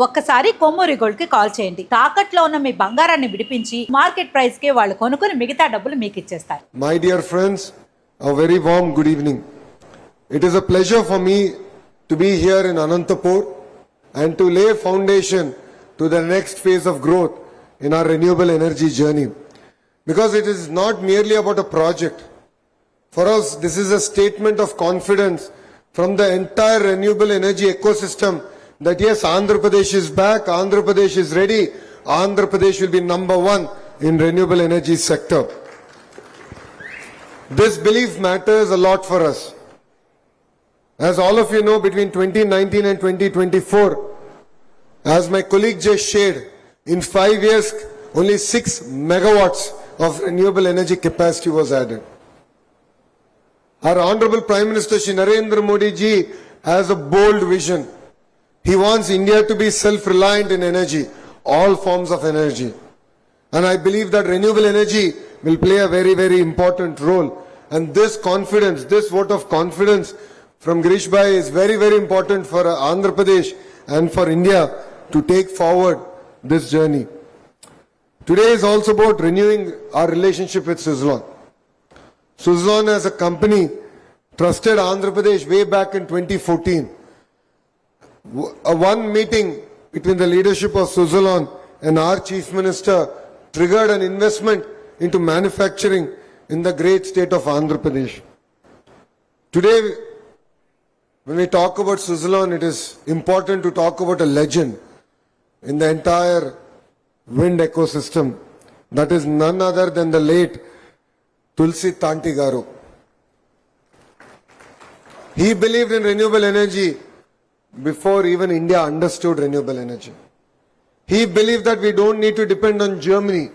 ఒక్కసారి కొమ్మూరి గోల్డ్ కి కాల్ చేయండి. తాకట్లో ఉన్న మీ బంగారాన్ని విడిపించి మార్కెట్ ప్రైస్ కి వాళ్ళు కొనుక్కుని మిగతా డబ్బులు మీకు ఇచ్చేస్తారు. My dear friends, a very warm good evening. It is a pleasure for me to be here in Anantapur and to lay foundation to the next phase of growth in our renewable energy journey. Because it is not merely about a project. For us, this is a statement of confidence from the entire renewable energy ecosystem that yes, Andhra Pradesh is back, Andhra Pradesh is ready, Andhra Pradesh will be number one in renewable energy sector. This belief matters a lot for us. As all of you know, between 2019 and 2024, as my colleague just shared, in 5 years, only 6 megawatts of renewable energy capacity was added. Our Honorable Prime Minister Shri Narendra Modi ji has a bold vision. He wants India to be self-reliant in energy, all forms of energy. And I believe that renewable energy will play a very, very important role. And this confidence, this vote of confidence from Girish Bhai is very, very important for Andhra Pradesh and for India to take forward this journey. Today is also about renewing our relationship with Suzlon. Suzlon as a company trusted Andhra Pradesh way back in 2014. One meeting between the leadership of Suzlon and our Chief Minister triggered an investment into manufacturing in the great state of Andhra Pradesh. Today, when we talk about Suzlon, it is important to talk about a legend in the entire wind ecosystem. That is none other than the late Tulsi Tanti Garu. He believed in renewable energy before even India understood renewable energy. He believed that we don't need to depend on Germany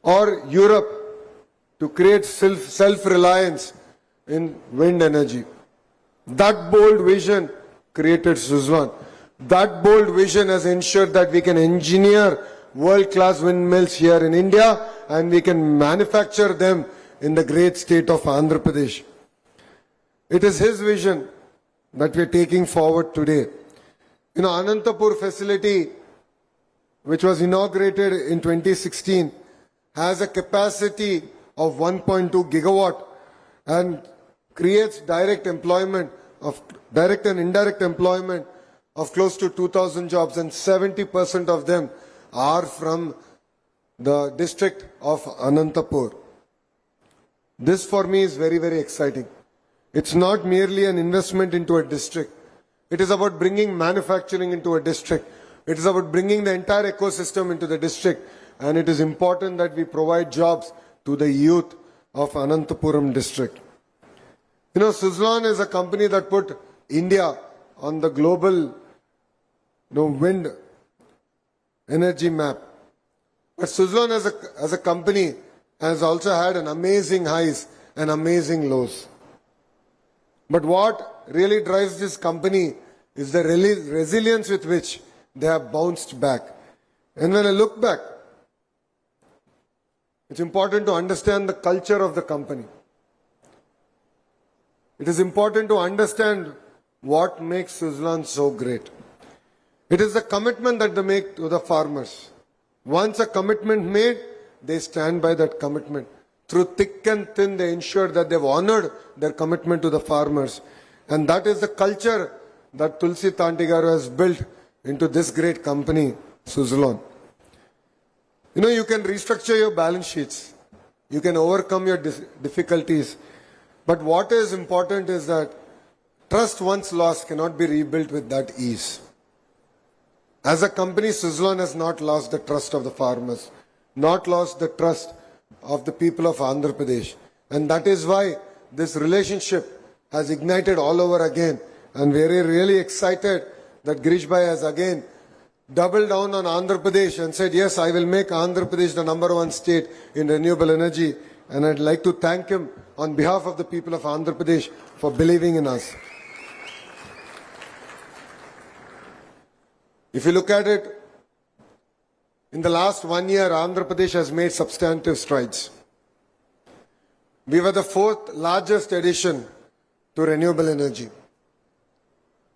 or Europe to create self-reliance in wind energy. That bold vision created Suzlon. That bold vision has ensured that we can engineer world-class windmills here in India and we can manufacture them in the great state of Andhra Pradesh. It is his vision that we are taking forward today. You know, Anantapur facility, which was inaugurated in 2016, has a capacity of 1.2 gigawatt and creates direct and indirect employment of close to 2,000 jobs, and 70% of them are from the district of Anantapur. This for me is very, very exciting. It's not merely an investment into a district. It is about bringing manufacturing into a district. It is about bringing the entire ecosystem into the district. And it is important that we provide jobs to the youth of Anantapuram district. You know, Suzlon is a company that put India on the global wind energy map. But Suzlon as a company has also had an amazing highs and amazing lows. But what really drives this company is the resilience with which they have bounced back. And when I look back, it's important to understand the culture of the company. It is important to understand what makes Suzlon so great. It is the commitment that they make to the farmers. Once a commitment made, they stand by that commitment. Through thick and thin, they ensure that they've honored their commitment to the farmers. And that is the culture that Tulsi Tantigaru has built into this great company, Suzlon. You know, you can restructure your balance sheets. You can overcome your difficulties. But what is important is that trust once lost cannot be rebuilt with that ease. As a company, Suzlon has not lost the trust of the farmers, not lost the trust of the people of Andhra Pradesh. And that is why this relationship has ignited all over again. And we are really excited that Girish Bhai has again doubled down on Andhra Pradesh and said, yes, I will make Andhra Pradesh the #1 state in renewable energy. And I'd like to thank him on behalf of the people of Andhra Pradesh for believing in us. If you look at it, in the last 1 year, Andhra Pradesh has made substantive strides. We were the 4th largest addition to renewable energy.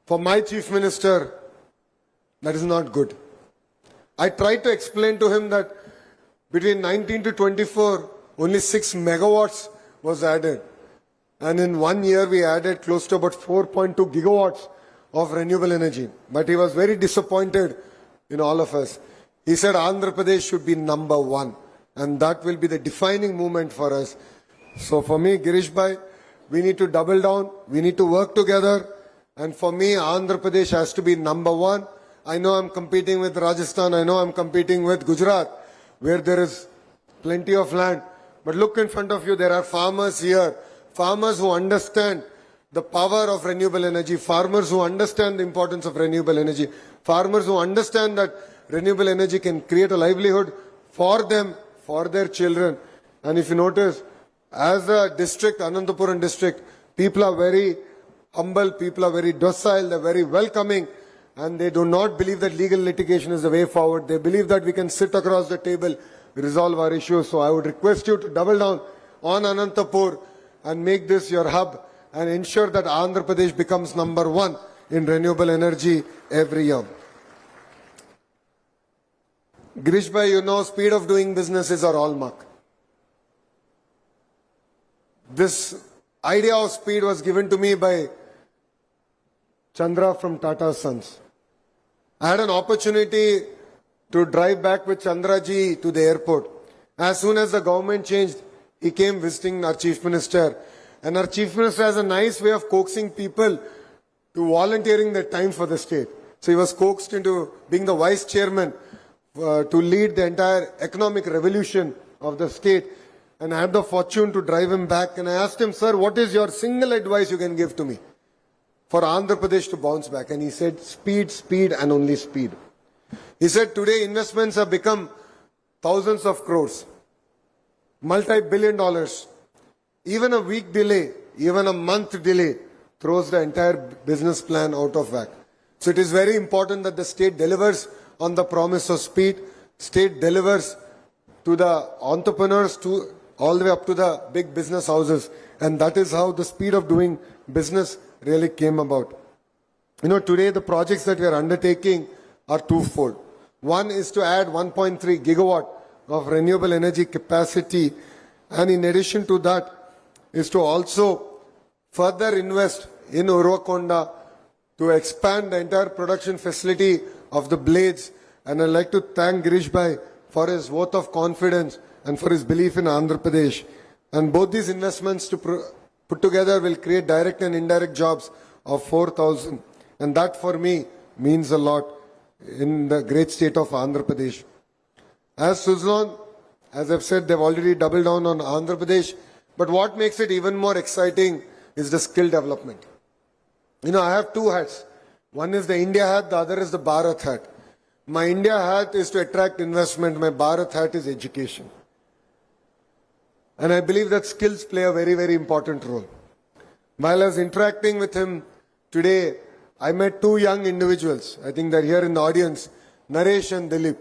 For my Chief Minister That is not good. I tried to explain to him that between 19 to 24, only 6 megawatts was added. And in 1 year, we added close to about 4.2 gigawatts of renewable energy. But he was very disappointed in all of us. He said Andhra Pradesh should be number one. And that will be the defining movement for us. So for me, Girish Bhai, we need to double down. We need to work together. And for me, Andhra Pradesh has to be number one. I know I'm competing with Rajasthan. I know I'm competing with Gujarat, where there is plenty of land. But look in front of you, there are farmers here. Farmers who understand the power of renewable energy. Farmers who understand the importance of renewable energy. Farmers who understand that renewable energy can create a livelihood for them, for their children. And if you notice, as a district, Anantapuram district, people are very humble, people are very docile, they're very welcoming, and they do not believe that legal litigation is the way forward. They believe that we can sit across the table, resolve our issues. So I would request you to double down on Anantapur and make this your hub and ensure that Andhra Pradesh becomes number one in renewable energy every year. Girish Bhai, you know, speed of doing business is our hallmark. This idea of speed was given to me by Chandra from Tata Sons. I had an opportunity to drive back with Chandraji to the airport. As soon as the government changed, he came visiting our Chief Minister. And our Chief Minister has a nice way of coaxing people to volunteering their time for the state. So he was coaxed into being the Vice Chairman to lead the entire economic revolution of the state. And I had the fortune to drive him back. And I asked him, sir, what is your single advice you can give to me for Andhra Pradesh to bounce back? And he said, speed, speed, and only speed. He said, today investments have become thousands of crores, multi-billion dollars. Even a week delay, even a month delay throws the entire business plan out of whack. So it is very important that the state delivers on the promise of speed. State delivers to the entrepreneurs, to all the way up to the big business houses. And that is how the speed of doing business really came about. You know, today the projects that we are undertaking are twofold. One is to add 1.3 gigawatt of renewable energy capacity. And in addition to that, is to also further invest in Uruvakonda to expand the entire production facility of the blades. And I'd like to thank Girish Bhai for his vote of confidence and for his belief in Andhra Pradesh. And both these investments to put together will create direct and indirect jobs of 4,000. And that for me means a lot in the great state of Andhra Pradesh. As Suzlon, as I've said, they've already doubled down on Andhra Pradesh. But what makes it even more exciting is the skill development. You know, I have two hats. One is the India hat, the other is the Bharat hat. My India hat is to attract investment. My Bharat hat is education. And I believe that skills play a very, very important role. While I was interacting with him today, I met two young individuals. I think they're here in the audience, Naresh and Dilip,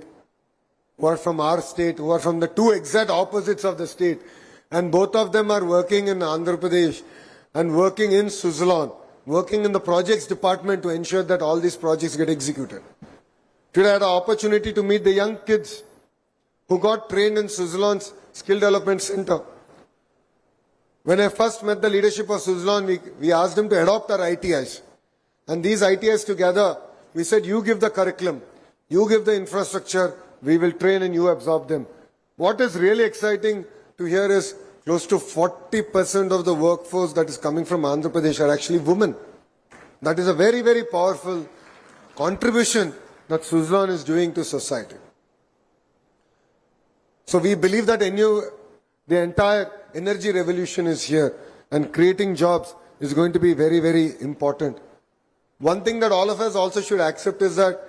who are from our state, who are from the two exact opposites of the state. And both of them are working in Andhra Pradesh and working in Suzlon, working in the projects department to ensure that all these projects get executed. Today I had an opportunity to meet the young kids who got trained in Suzlon's Skill Development Center. When I first met the leadership of Suzlon, we asked them to adopt our ITIs. And these ITIs together, we said, you give the curriculum, you give the infrastructure, we will train and you absorb them. What is really exciting to hear is close to 40% of the workforce that is coming from Andhra Pradesh are actually women. That is a very, very powerful contribution that Suzlon is doing to society. So we believe that the entire energy revolution is here and creating jobs is going to be very, very important. One thing that all of us also should accept is that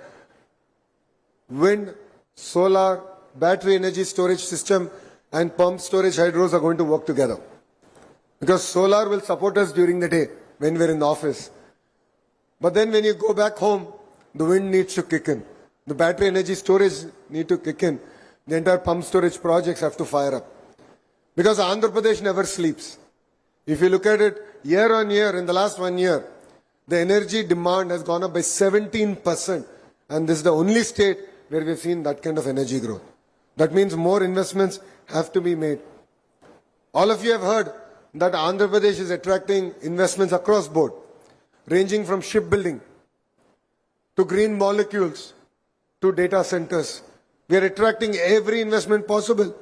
wind, solar, battery energy storage system and pump storage hydros are going to work together. Because solar will support us during the day when we're in the office. But then when you go back home, the wind needs to kick in. The battery energy storage need to kick in. The entire pump storage projects have to fire up. Because Andhra Pradesh never sleeps. If you look at it year on year, in the last 1 year, the energy demand has gone up by 17%. And this is the only state where we've seen that kind of energy growth. That means more investments have to be made. All of you have heard that Andhra Pradesh is attracting investments across board, ranging from shipbuilding to green molecules to data centers. We are attracting every investment possible.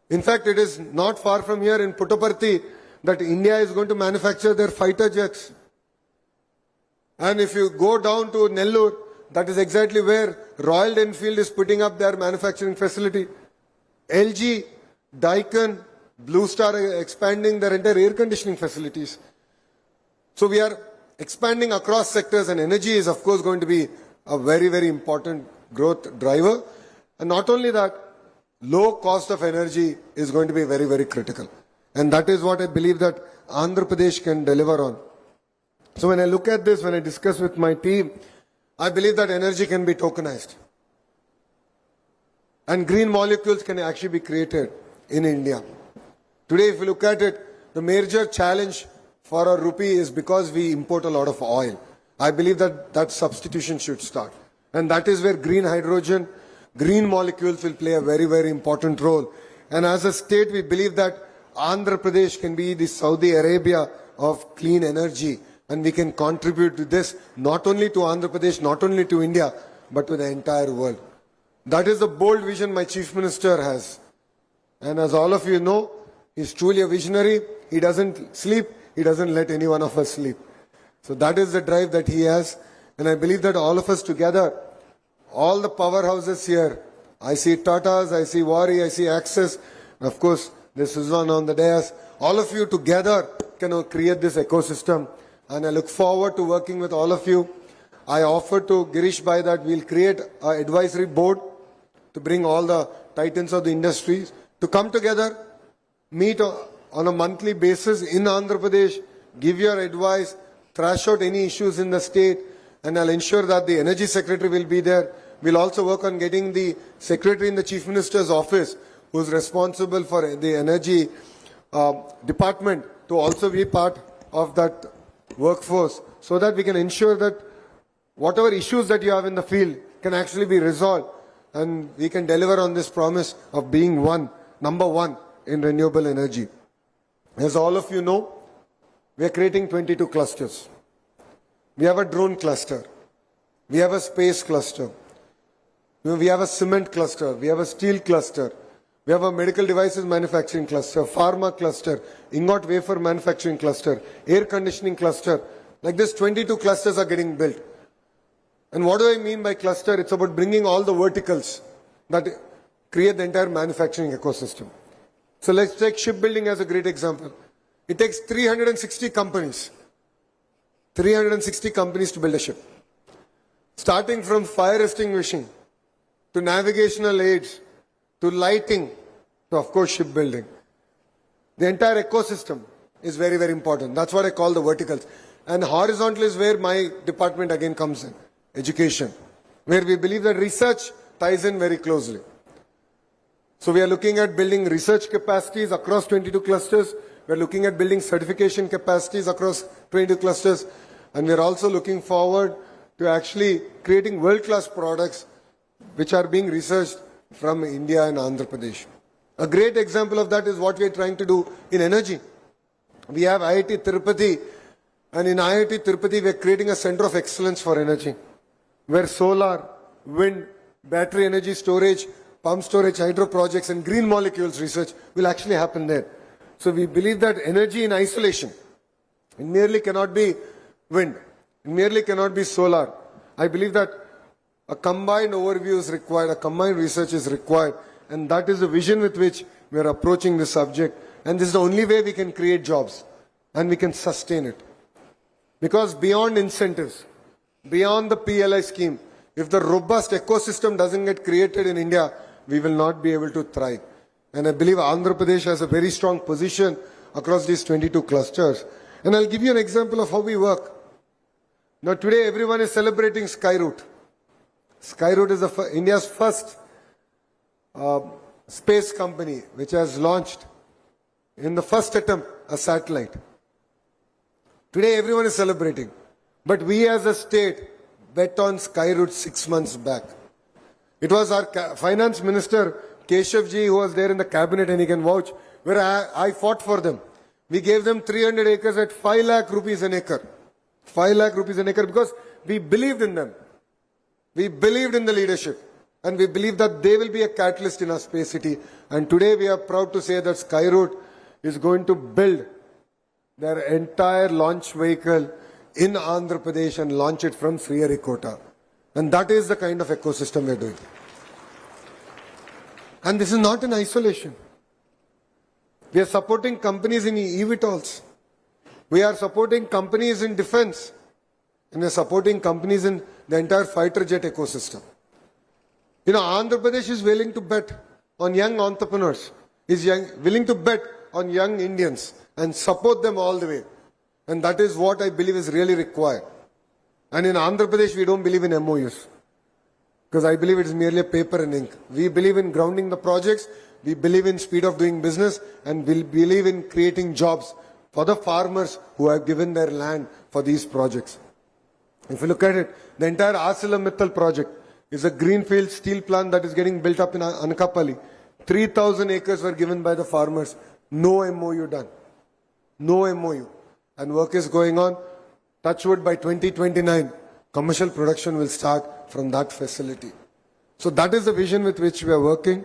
In fact, it is not far from here in Puttaparthi that India is going to manufacture their fighter jets. And if you go down to Nellore, that is exactly where Royal Enfield is putting up their manufacturing facility. LG, Daikin, Blue Star are expanding their entire air conditioning facilities. So we are expanding across sectors, and energy is of course going to be a very, very important growth driver. And not only that, low cost of energy is going to be very, very critical. And that is what I believe that Andhra Pradesh can deliver on. So when I look at this, when I discuss with my team, I believe that energy can be tokenized. And green molecules can actually be created in India. Today, if you look at it, the major challenge for our rupee is because we import a lot of oil. I believe that that substitution should start. And that is where green hydrogen, green molecules will play a very, very important role. And as a state, we believe that Andhra Pradesh can be the Saudi Arabia of clean energy. And we can contribute to this not only to Andhra Pradesh, not only to India, but to the entire world. That is the bold vision my Chief Minister has. And as all of you know, he's truly a visionary. He doesn't sleep. He doesn't let any one of us sleep. So that is the drive that he has. And I believe that all of us together, all the powerhouses here, I see Tatas, I see Wari, I see Axis, and of course, there's Suzlon on the dais. All of you together can create this ecosystem. And I look forward to working with all of you. I offered to Girish Bhai that we'll create an advisory board to bring all the titans of the industries to come together, meet on a monthly basis in Andhra Pradesh, give your advice, thrash out any issues in the state, and I'll ensure that the energy secretary will be there. We'll also work on getting the secretary in the Chief Minister's office, who's responsible for the energy department, to also be part of that workforce, so that we can ensure that whatever issues that you have in the field can actually be resolved, and we can deliver on this promise of being number one in renewable energy. As all of you know, we are creating 22 clusters. We have a drone cluster. We have a space cluster. We have a cement cluster. We have a steel cluster. We have a medical devices manufacturing cluster, pharma cluster, ingot wafer manufacturing cluster, air conditioning cluster. Like this, 22 clusters are getting built. And what do I mean by cluster? It's about bringing all the verticals that create the entire manufacturing ecosystem. So let's take shipbuilding as a great example. It takes 360 companies. 360 companies to build a ship. Starting from fire extinguishing, to navigational aids, to lighting, to of course shipbuilding. The entire ecosystem is very, very important. That's what I call the verticals. And horizontal is where my department again comes in, education, where we believe that research ties in very closely. So we are looking at building research capacities across 22 clusters. We are looking at building certification capacities across 22 clusters. And we are also looking forward to actually creating world-class products which are being researched from India and Andhra Pradesh. A great example of that is what we are trying to do in energy. We have IIT Tirupati, and in IIT Tirupati we are creating a center of excellence for energy, where solar, wind, battery energy storage, pump storage, hydro projects and green molecules research will actually happen there. So we believe that energy in isolation, it merely cannot be wind, it merely cannot be solar. I believe that a combined overview is required, a combined research is required, and that is the vision with which we are approaching this subject. And this is the only way we can create jobs and we can sustain it. Because beyond incentives, beyond the PLI scheme, if the robust ecosystem doesn't get created in India, we will not be able to thrive. And I believe Andhra Pradesh has a very strong position across these 22 clusters. And I'll give you an example of how we work. Now today everyone is celebrating Skyroot. Skyroot is India's first space company which has launched in the first attempt a satellite. Today everyone is celebrating. But we as a state bet on Skyroot 6 months back. It was our finance minister, Keshavji, who was there in the cabinet and he can vouch, where I fought for them. We gave them 300 acres at 5 lakh rupees an acre. 5 lakh rupees an acre because we believed in them. We believed in the leadership. And we believe that they will be a catalyst in our space city. And today we are proud to say that Skyroot is going to build their entire launch vehicle in Andhra Pradesh and launch it from Sriharikota. And that is the kind of ecosystem we are doing. And this is not in isolation. We are supporting companies in eVTOLs. We are supporting companies in defense. And we are supporting companies in the entire fighter jet ecosystem. You know, Andhra Pradesh is willing to bet on young entrepreneurs, willing to bet on young Indians and support them all the way. And that is what I believe is really required. And in Andhra Pradesh, we don't believe in MOUs. Because I believe it is merely a paper and ink. We believe in grounding the projects, we believe in speed of doing business, and we believe in creating jobs for the farmers who have given their land for these projects. If you look at it, the entire ArcelorMittal project is a greenfield steel plant that is getting built up in Anakapalli. 3,000 acres were given by the farmers. No MOU done. No MOU. And work is going on. Touchwood, by 2029, commercial production will start from that facility. So that is the vision with which we are working.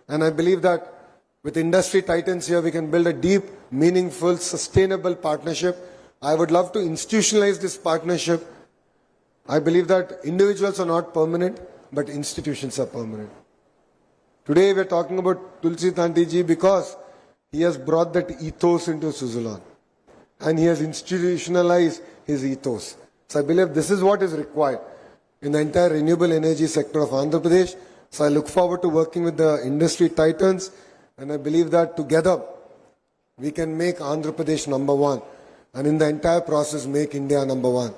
And I believe that with industry titans here, we can build a deep, meaningful, sustainable partnership. I would love to institutionalize this partnership. I believe that individuals are not permanent, but institutions are permanent. Today we are talking about Tulsi Tanti ji because he has brought that ethos into Suzlon. And he has institutionalized his ethos. So I believe this is what is required in the entire renewable energy sector of Andhra Pradesh. So I look forward to working with the industry titans. And I believe that together we can make Andhra Pradesh number one. And in the entire process, make India number one.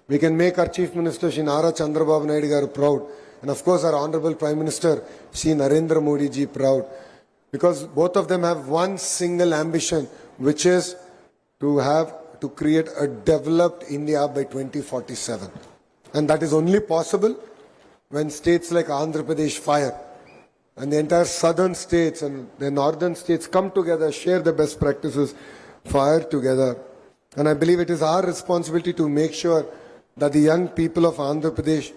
We can make our Chief Minister, Shri Nara Chandrababu Naidu garu proud. And of course, our Honorable Prime Minister, Shri Narendra Modi ji proud. Because both of them have one single ambition, which is to create a developed India by 2047. And that is only possible when states like Andhra Pradesh fire. And the entire southern states and the northern states come together, share the best practices, fire together. And I believe it is our responsibility to make sure that the young people of Andhra Pradesh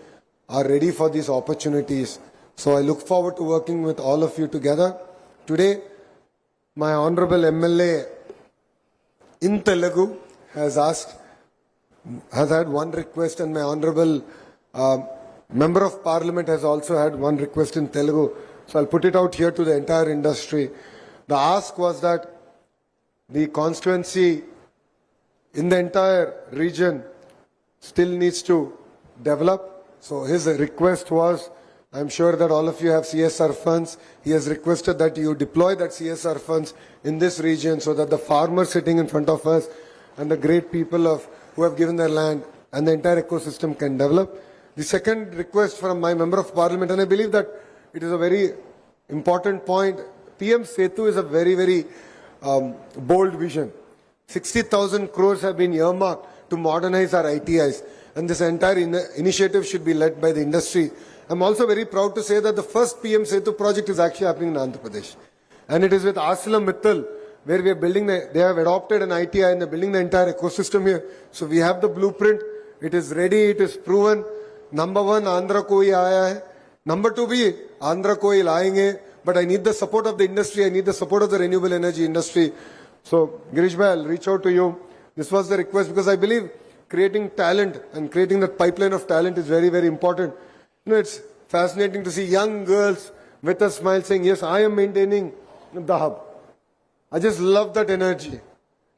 are ready for these opportunities. So I look forward to working with all of you together. Today, my Honorable MLA in Telugu has had one request, and my Honorable Member of Parliament has also had one request in Telugu. So I'll put it out here to the entire industry. The ask was that the constituency in the entire region still needs to develop. So his request was, I'm sure that all of you have CSR funds. He has requested that you deploy that CSR funds in this region so that the farmers sitting in front of us and the great people who have given their land and the entire ecosystem can develop. The second request from my Member of Parliament, and I believe that it is a very important point. PM Setu is a very, very bold vision. 60,000 crores have been earmarked to modernize our ITIs. And this entire initiative should be led by the industry. I'm also very proud to say that the first PM Setu project is actually happening in Andhra Pradesh. And it is with ArcelorMittal, where we are building, they have adopted an ITI and they're building the entire ecosystem here. So we have the blueprint. It is ready. It is proven. Number one, Andhra koi aaya hai. Number two, bhi Andhra koi laayenge. But I need the support of the industry. I need the support of the renewable energy industry. So, Girish bhai, I'll reach out to you. This was the request because I believe creating talent and creating that pipeline of talent is very, very important. You know, it's fascinating to see young girls with a smile saying, yes, I am maintaining the hub. I just love that energy.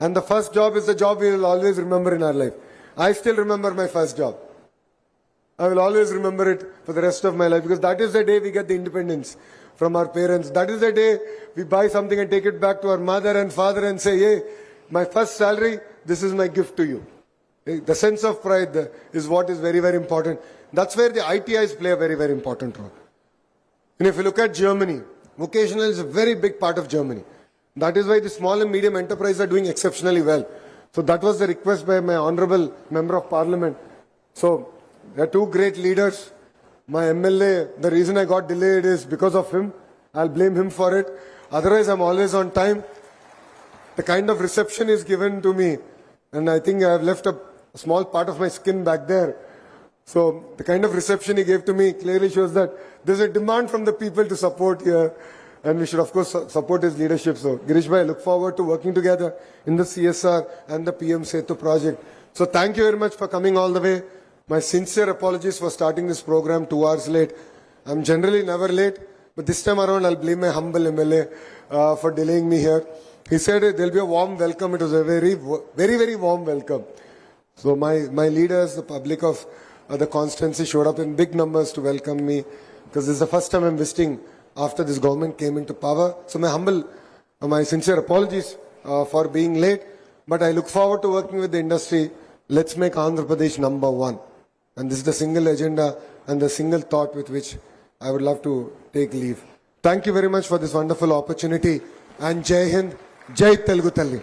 And the first job is the job we will always remember in our life. I still remember my first job. I will always remember it for the rest of my life because that is the day we get the independence from our parents. That is the day we buy something and take it back to our mother and father and say, hey, my first salary, this is my gift to you. The sense of pride is what is very, very important. That's where the ITIs play a very, very important role. And if you look at Germany, vocational is a very big part of Germany. That is why the small and medium enterprises are doing exceptionally well. So that was the request by my Honorable Member of Parliament. So They are two great leaders. My MLA, the reason I got delayed is because of him. I'll blame him for it. Otherwise, I'm always on time. The kind of reception is given to me, and I think I have left a small part of my skin back there. So the kind of reception he gave to me clearly shows that there's a demand from the people to support here, and we should of course support his leadership. So Girish bhai, I look forward to working together in the CSR and the PM Setu project. So thank you very much for coming all the way. My sincere apologies for starting this program 2 hours late. I'm generally never late, but this time around I'll blame my humble MLA for delaying me here. He said there'll be a warm welcome. It was a very warm welcome. So my leaders, the public of the constituency showed up in big numbers to welcome me, because this is the first time I'm visiting after this government came into power. So my sincere apologies for being late, but I look forward to working with the industry. Let's make Andhra Pradesh number one. And this is the single agenda and the single thought with which I would love to take leave. Thank you very much for this wonderful opportunity. And Jai Hind, Jai Telugu Talli.